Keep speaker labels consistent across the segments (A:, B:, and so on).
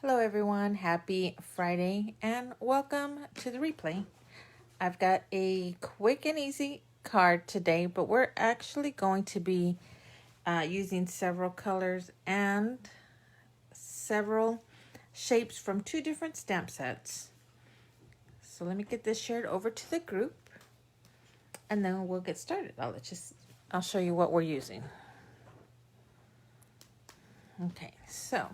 A: Hello everyone, happy Friday and welcome to the replay. I've got a quick and easy card today, but we're actually going to be using several colors and several shapes from two different stamp sets. So let me get this shared over to the group and then we'll get started. I'll show you what we're using. Okay, so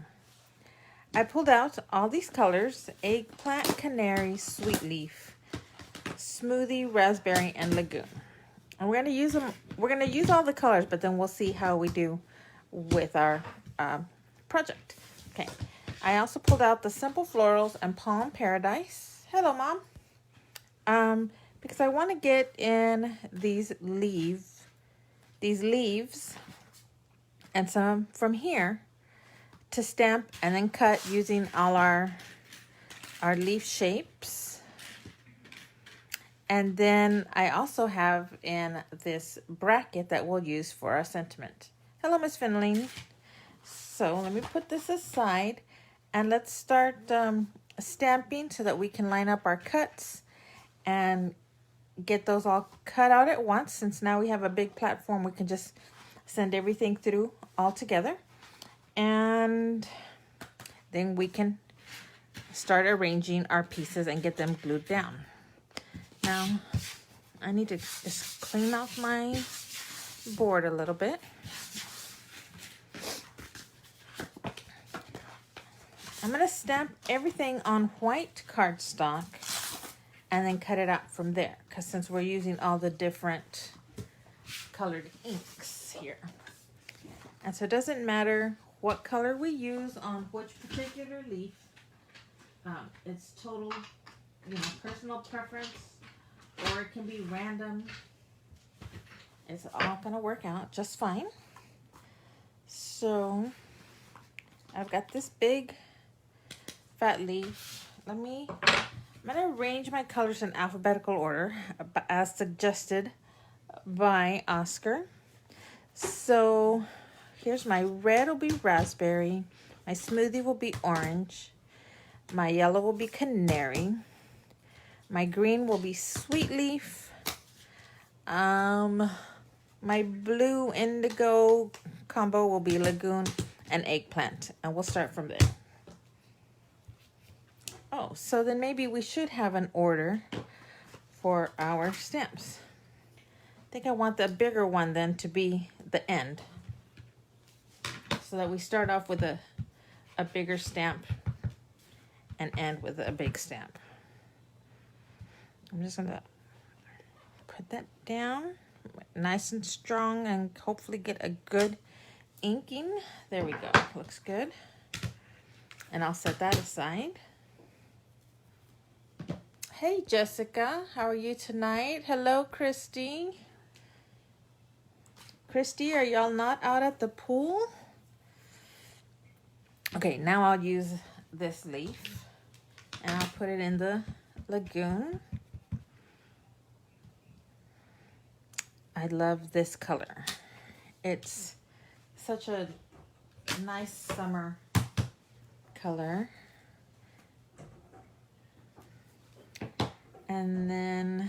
A: I pulled out all these colors: eggplant, canary, sweet leaf, smoothie, raspberry, and lagoon. And we're gonna use them. We're gonna use all the colors, but then we'll see how we do with our project. Okay. I also pulled out the simple florals and palm paradise. Hello, Mom. Because I want to get in these leaves, and some from here to stamp and then cut using all our leaf shapes. And then I also have in this bracket that we'll use for our sentiment. Hello, Miss Finley. So let me put this aside and let's start stamping so that we can line up our cuts and get those all cut out at once. Since now we have a big platform, we can just send everything through all together. And then we can start arranging our pieces and get them glued down. Now, I need to just clean off my board a little bit. I'm going to stamp everything on white cardstock and then cut it out from there, because since we're using all the different colored inks here. And so it doesn't matter what color we use on which particular leaf. It's total, personal preference, or it can be random. It's all gonna work out just fine. So I've got this big fat leaf. I'm gonna arrange my colors in alphabetical order as suggested by Oscar. So here's my red will be raspberry, my smoothie will be orange, my yellow will be canary, my green will be sweet leaf, my blue indigo combo will be lagoon and eggplant, and we'll start from there. Oh, so then maybe we should have an order for our stamps. I think I want the bigger one then to be the end, so that we start off with a bigger stamp and end with a big stamp. I'm just gonna put that down nice and strong and hopefully get a good inking. There we go, looks good. And I'll set that aside. Hey Jessica, how are you tonight? Hello Christy. Christy, are y'all not out at the pool? Okay, now I'll use this leaf and I'll put it in the lagoon. I love this color. It's such a nice summer color. And then,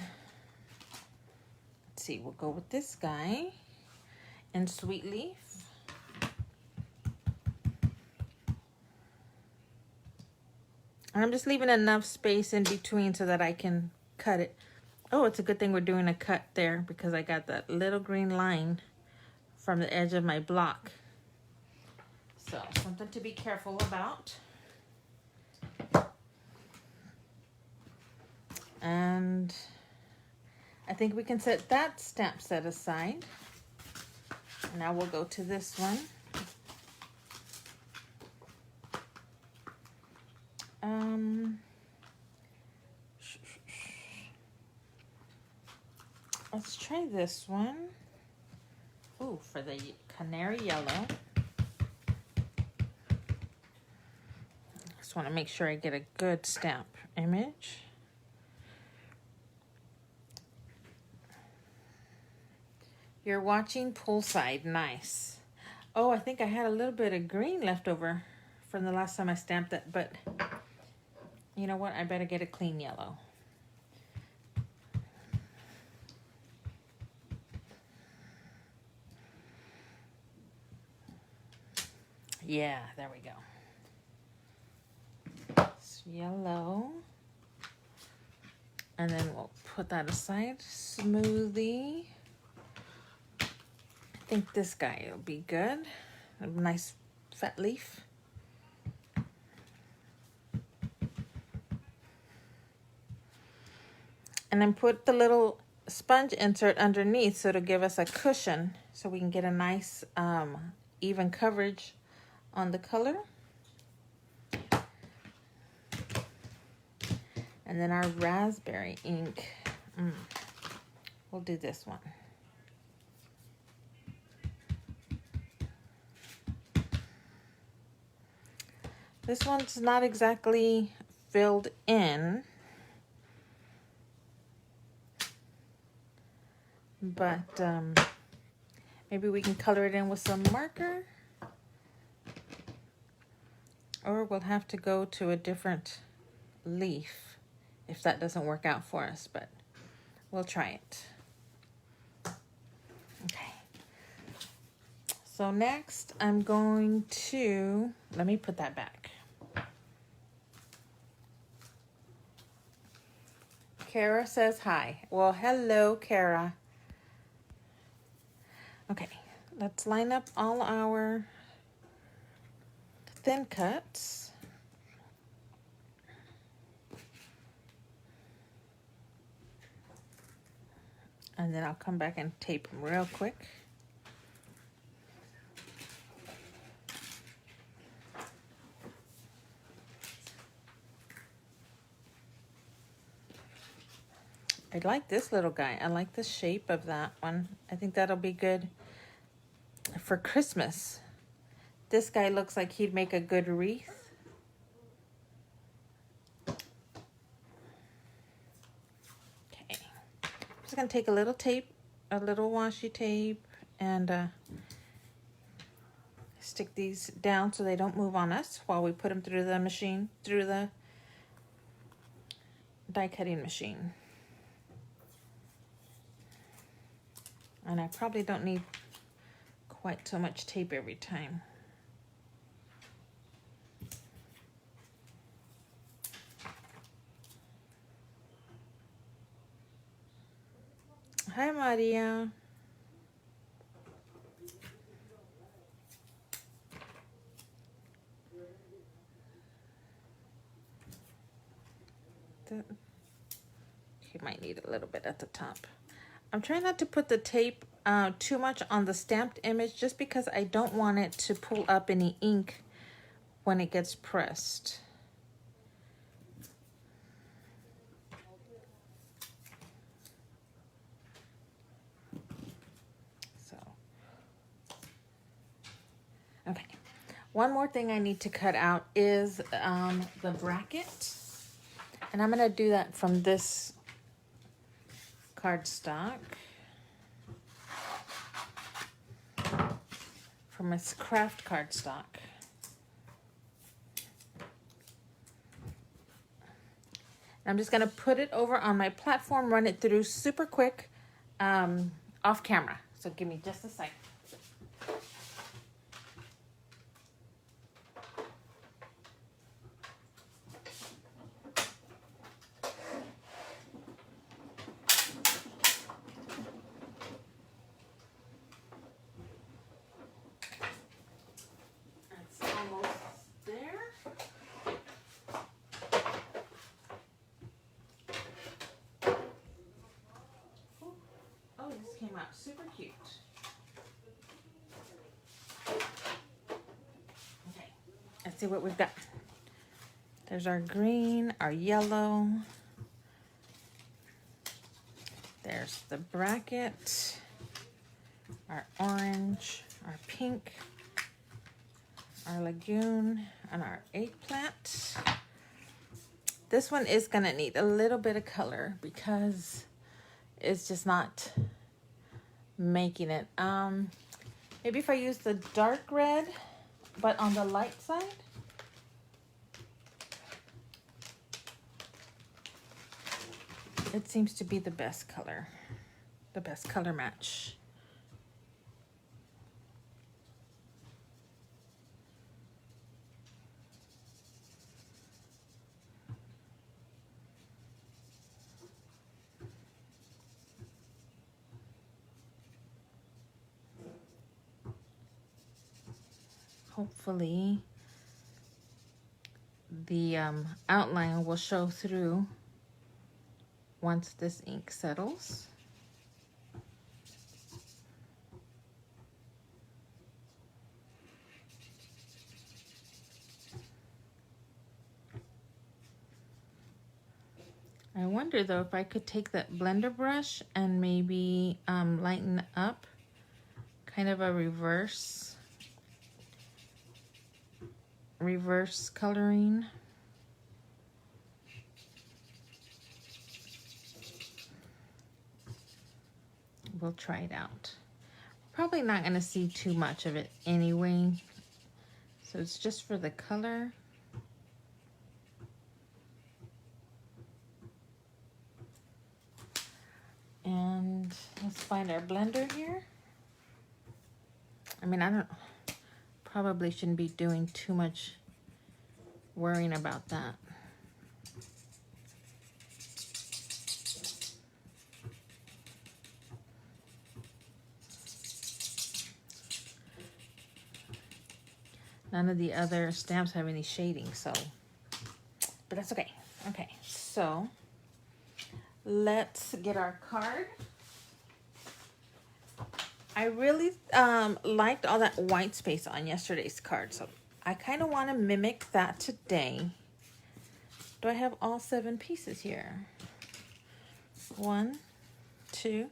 A: let's see, we'll go with this guy in sweet leaf. I'm just leaving enough space in between so that I can cut it. Oh, it's a good thing we're doing a cut there because I got that little green line from the edge of my block. So, something to be careful about. And I think we can set that stamp set aside. Now we'll go to this one. Let's try this one. Ooh, for the canary yellow. Just want to make sure I get a good stamp image. You're watching poolside, nice. Oh, I think I had a little bit of green left over from the last time I stamped it, but you know what? I better get a clean yellow. Yeah, there we go. It's yellow. And then we'll put that aside. Smoothie. I think this guy will be good. A nice fat leaf. And then put the little sponge insert underneath so it'll give us a cushion so we can get a nice even coverage on the color. And then our raspberry ink. We'll do this one. This one's not exactly filled in, but maybe we can color it in with some marker, or we'll have to go to a different leaf if that doesn't work out for us, but we'll try it. Okay. So next I'm going to, let me put that back. Kara says hi. Well, hello, Kara. Okay, let's line up all our thin cuts. And then I'll come back and tape them real quick. I like this little guy. I like the shape of that one. I think that'll be good for Christmas. This guy looks like he'd make a good wreath. Okay. I'm just gonna take a little tape, a little washi tape, and stick these down so they don't move on us while we put them through the machine, through the die cutting machine. And I probably don't need quite so much tape every time. Hi, Maria. You might need a little bit at the top. I'm trying not to put the tape too much on the stamped image just because I don't want it to pull up any ink when it gets pressed. So, okay. One more thing I need to cut out is the bracket. And I'm gonna do that from this cardstock. From its craft cardstock. I'm just gonna put it over on my platform, run it through super quick, off camera. So give me just a second. Came out super cute. Okay, let's see what we've got. There's our green, our yellow. There's the bracket, our orange, our pink, our lagoon, and our eggplant. This one is gonna need a little bit of color because it's just not making it. Maybe if I use the dark red, but on the light side. It seems to be the best color match. Hopefully the outline will show through once this ink settles. I wonder though if I could take that blender brush and maybe lighten up kind of a reverse coloring. We'll try it out. Probably not going to see too much of it anyway, so it's just for the color. And let's find our blender here. I mean, probably shouldn't be doing too much worrying about that. None of the other stamps have any shading, so, but that's okay. Okay, so let's get our card. I really liked all that white space on yesterday's card, so I kind of want to mimic that today. Do I have all 7 pieces here? 1, 2,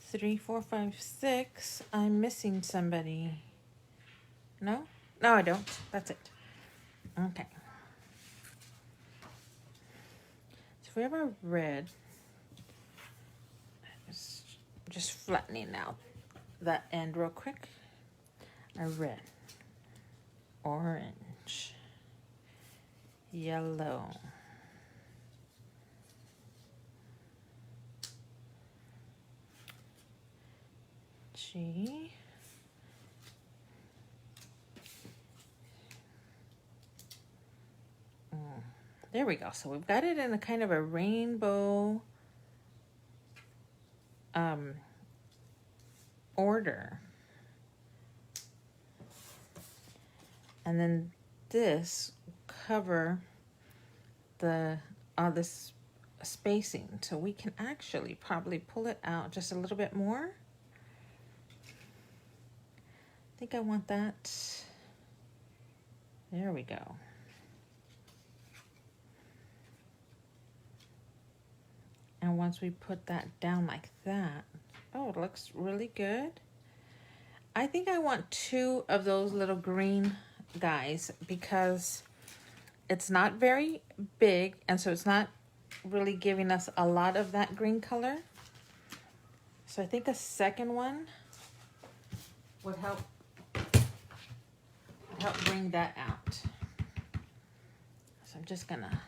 A: 3, 4, 5, 6. I'm missing somebody. No? No, I don't. That's it. Okay. So we have our red. Just flattening out that end real quick. Our red, orange, yellow, G, there we go. So we've got it in a kind of a rainbow order. And then this cover the this spacing, so we can actually probably pull it out just a little bit more. I think I want that. There we go. And once we put that down like that, oh, it looks really good. I think I want 2 of those little green guys because it's not very big, and so it's not really giving us a lot of that green color. So I think a second one would help bring that out. So I'm just gonna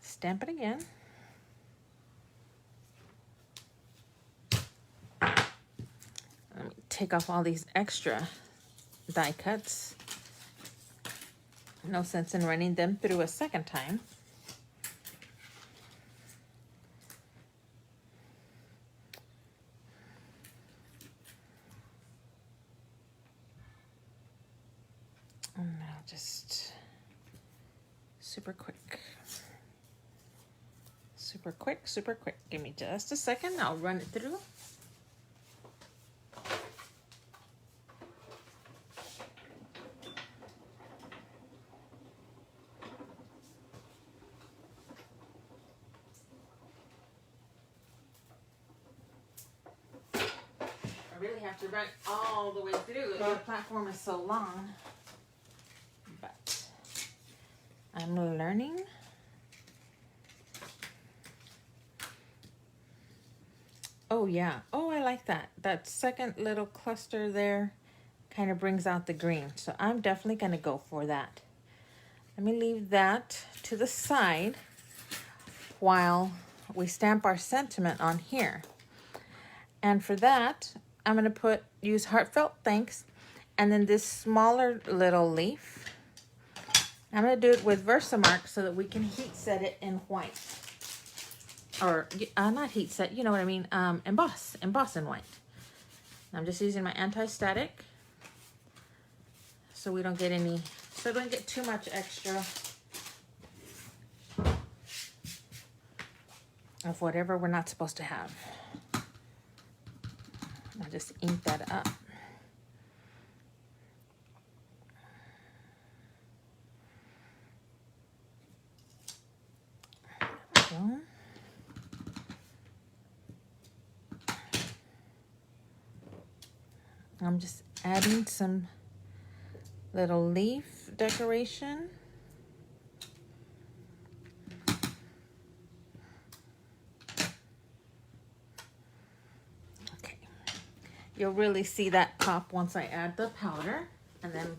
A: stamp it again. Let me take off all these extra die cuts. No sense in running them through a second time. And I'll just super quick. Super quick, super quick. Give me just a second. I'll run it through. Really have to run all the way through. The platform is so long, but I'm learning. Oh yeah, oh I like that. That second little cluster there kind of brings out the green, so I'm definitely gonna go for that. Let me leave that to the side while we stamp our sentiment on here. And for that, I'm going to use Heartfelt Thanks, and then this smaller little leaf. I'm going to do it with Versamark so that we can heat set it in white. Or, not heat set, you know what I mean, emboss in white. I'm just using my anti-static so we don't get any, so we don't get too much extra of whatever we're not supposed to have. I'll just ink that up. There we go. I'm just adding some little leaf decoration. Okay. You'll really see that pop once I add the powder. And then,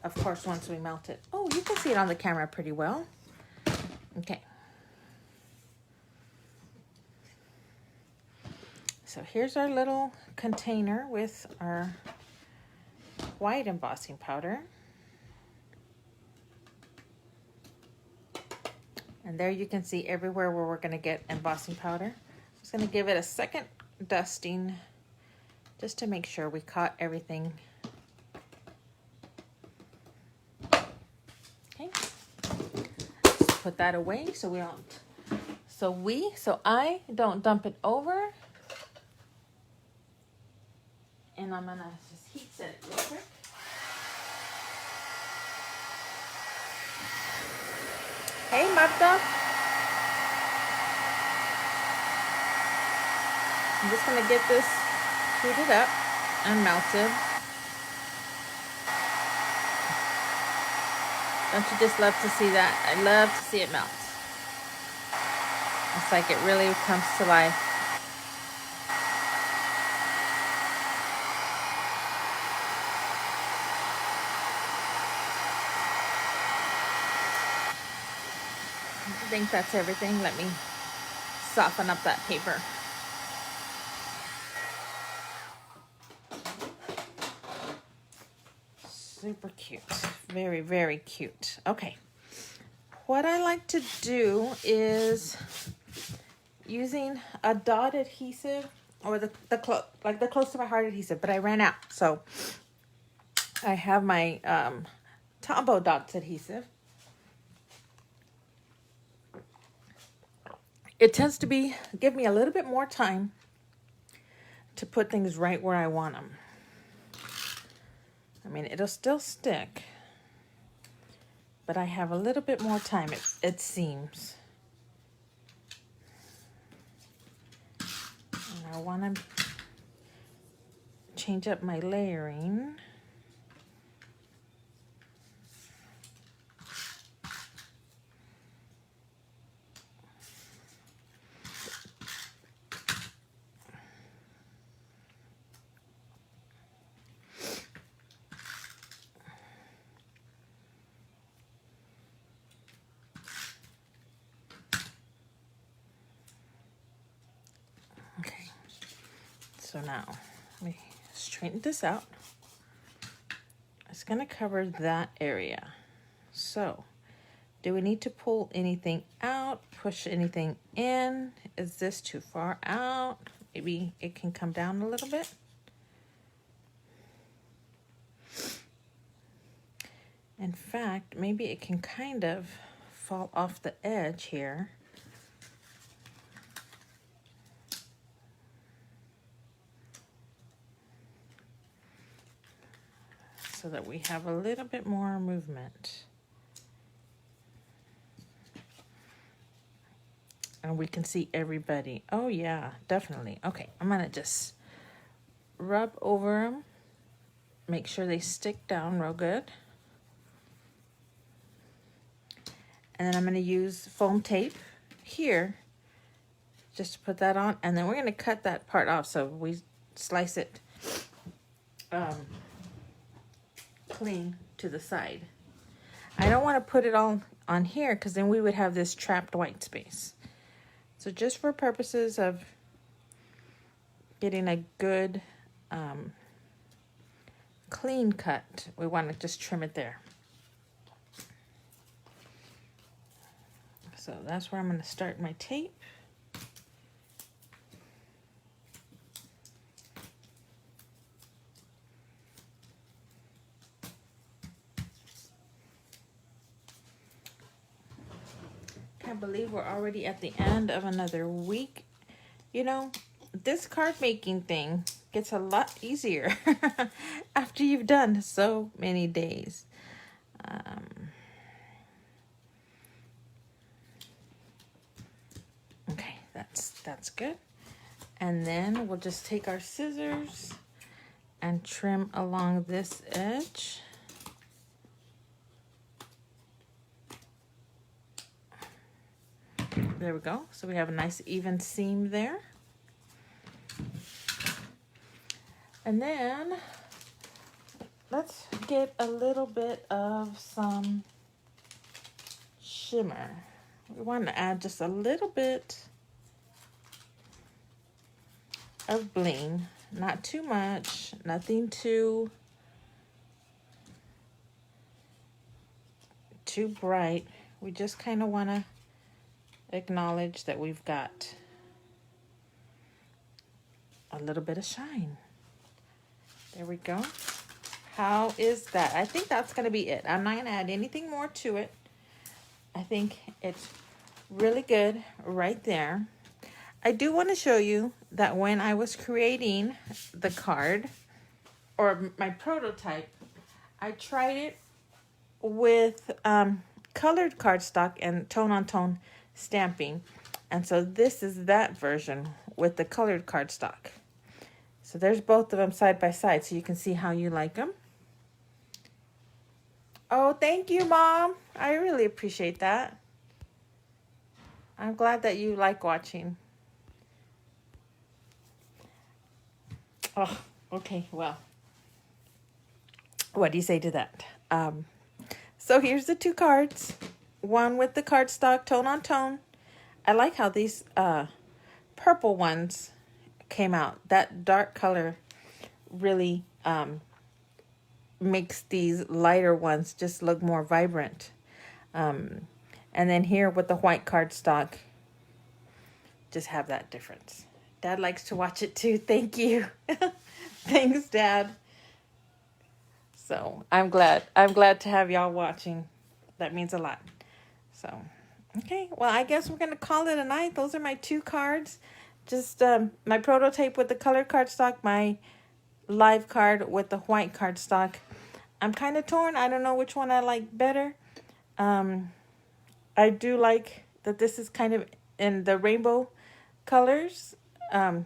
A: of course, once we melt it. Oh, you can see it on the camera pretty well. Okay. So here's our little container with our white embossing powder. And there you can see everywhere where we're going to get embossing powder. I'm just going to give it a second dusting just to make sure we caught everything. Okay. Let's put that away so we don't, so I don't dump it over. And I'm gonna just heat set it real quick. Hey, Marta. I'm just gonna get this heated up and melted. Don't you just love to see that? I love to see it melt. It's like it really comes to life. I think that's everything. Let me soften up that paper. Super cute. Very, very cute. Okay. What I like to do is using a dot adhesive or the close to my heart adhesive, but I ran out. So I have my Tombow dots adhesive. It tends to give me a little bit more time to put things right where I want them. I mean, it'll still stick, but I have a little bit more time, it seems. And I want to change up my layering. Okay, so now let me straighten this out. It's going to cover that area. So, do we need to pull anything out, push anything in? Is this too far out? Maybe it can come down a little bit. In fact, maybe it can kind of fall off the edge here. So that we have a little bit more movement. And we can see everybody. Oh yeah, definitely. Okay, I'm gonna just rub over them. Make sure they stick down real good. And then I'm gonna use foam tape here just to put that on. And then we're gonna cut that part off so we slice it clean to the side. I don't want to put it all on here because then we would have this trapped white space. So just for purposes of getting a good clean cut, we want to just trim it there. So that's where I'm going to start my tape. Can't believe we're already at the end of another week. You know, this card making thing gets a lot easier after you've done so many days. Okay, that's good. And then we'll just take our scissors and trim along this edge. There we go. So we have a nice even seam there. And then let's get a little bit of some shimmer. We want to add just a little bit of bling, not too much, nothing too bright. We just kind of want to acknowledge that we've got a little bit of shine. There we go. How is that? I think that's going to be it. I'm not going to add anything more to it. I think it's really good right there. I do want to show you that when I was creating the card, or my prototype, I tried it with colored cardstock and tone-on-tone stamping. And so this is that version with the colored cardstock. So there's both of them side by side so you can see how you like them. Oh, thank you, Mom. I really appreciate that. I'm glad that you like watching. Oh, okay, well, what do you say to that? So here's the two cards. One with the cardstock tone on tone. I like how these purple ones came out. That dark color really makes these lighter ones just look more vibrant. And then here with the white cardstock, just have that difference. Dad likes to watch it too. Thank you. Thanks, Dad. So I'm glad to have y'all watching. That means a lot. So, okay. Well, I guess we're going to call it a night. Those are my two cards. Just my prototype with the colored cardstock, my live card with the white cardstock. I'm kind of torn. I don't know which one I like better. I do like that this is kind of in the rainbow colors. The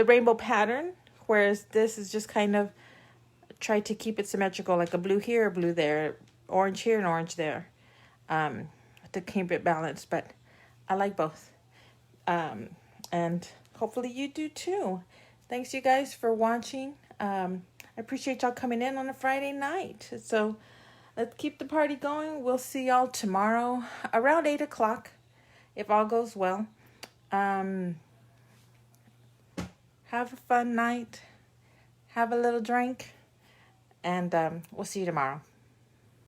A: rainbow pattern, whereas this is just kind of try to keep it symmetrical, like a blue here, a blue there, orange here, and orange there, to keep it balanced. But I like both. And hopefully you do too. Thanks, you guys, for watching. I appreciate y'all coming in on a Friday night. So let's keep the party going. We'll see y'all tomorrow around 8 o'clock, if all goes well. Have a fun night. Have a little drink. And we'll see you tomorrow.